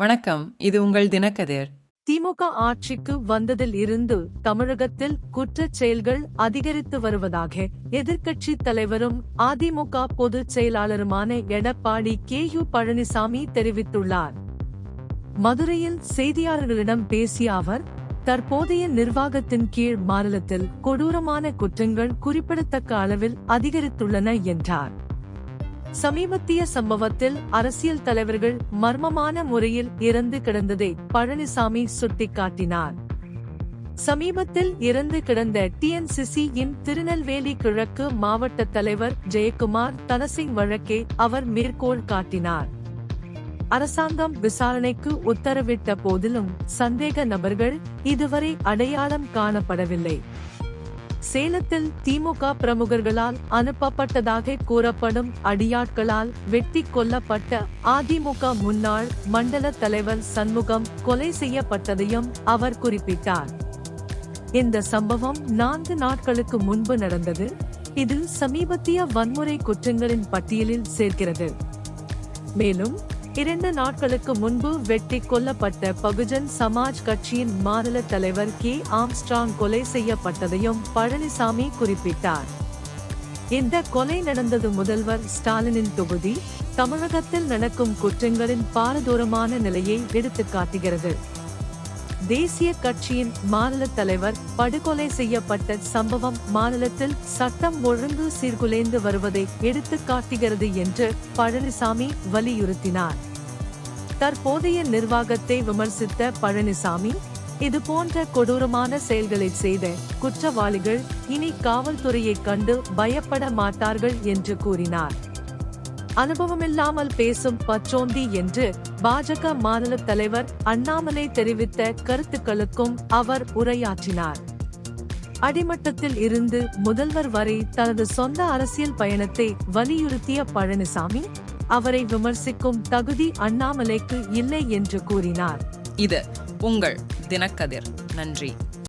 வணக்கம். இது உங்கள் தினக்கதிர். திமுக ஆட்சிக்கு வந்ததில் இருந்து தமிழகத்தில் குற்றச் செயல்கள் அதிகரித்து வருவதாக எதிர்க்கட்சி தலைவரும் அதிமுக பொதுச் செயலாளருமான எடப்பாடி கே.யு. பழனிசாமி தெரிவித்துள்ளார். மதுரையில் செய்தியாளர்களிடம் பேசிய அவர், தற்போதைய நிர்வாகத்தின் கீழ் மாநிலத்தில் கொடூரமான குற்றங்கள் குறிப்பிடத்தக்க அளவில் அதிகரித்துள்ளன என்றார். சமீபத்திய சம்பவத்தில் அரசியல் தலைவர்கள் மர்மமான முறையில் இறந்து கிடந்ததை பழனிசாமி சுட்டிக்காட்டினார். சமீபத்தில் இறந்து கிடந்த TNCC-யின் திருநெல்வேலி கிழக்கு மாவட்ட தலைவர் ஜெயக்குமார் தனசிங் வழக்கை அவர் மேற்கோள் காட்டினார். அரசாங்கம் விசாரணைக்கு உத்தரவிட்ட போதிலும் சந்தேக நபர்கள் இதுவரை அடையாளம் காணப்படவில்லை. சேலத்தில் திமுக பிரமுகர்களால் அனுப்பப்பட்டதாக கூறப்படும் அடியாட்களால் வெட்டி கொல்லப்பட்ட அதிமுக முன்னாள் மண்டல தலைவர் சண்முகம் கொலை செய்யப்பட்டதையும் அவர் குறிப்பிட்டார். இந்த சம்பவம் 4 நாட்களுக்கு முன்பு நடந்தது. இது சமீபத்திய வன்முறை குற்றங்களின் பட்டியலில் சேர்க்கிறது. மேலும் 2 நாட்களுக்கு முன்பு வெட்டி கொல்லப்பட்ட பகுஜன் சமாஜ் கட்சியின் மாநில தலைவர் கே. ஆம்ஸ்ட்ராங் கொலை செய்யப்பட்டதையும் பழனிசாமி குறிப்பிட்டார். இந்த கொலை நடந்தது முதல்வர் ஸ்டாலினின் தொகுதி. தமிழகத்தில் நடக்கும் குற்றங்களின் பாரதூரமான நிலையை எடுத்துக்காட்டுகிறது. தேசிய கட்சியின் மாநில தலைவர் படுகொலை செய்யப்பட்ட சம்பவம் மாநிலத்தில் சட்டம் ஒழுங்கு சீர்குலைந்து வருவதை எடுத்துக்காட்டுகிறது என்று பழனிசாமி வலியுறுத்தினார். தற்போதைய நிர்வாகத்தை விமர்சித்த பழனிசாமி, இதுபோன்ற கொடூரமான செயல்களை செய்த குற்றவாளிகள் இனி காவல்துறையை கண்டு பயப்பட மாட்டார்கள் என்று கூறினார். அனுபவமில்லாமல் பேசும் பச்சோந்தி என்று பாஜக மாநில தலைவர் அண்ணாமலை தெரிவித்த கருத்துக்களுக்கும் அவர் உரையாற்றினார். அடிமட்டத்தில் இருந்து முதல்வர் வரை தனது சொந்த அரசியல் பயணத்தை வலியுறுத்திய பழனிசாமி, அவரை விமர்சிக்கும் தகுதி அண்ணாமலைக்கு இல்லை என்று கூறினார். இது உங்கள் தினக்கதிர். நன்றி.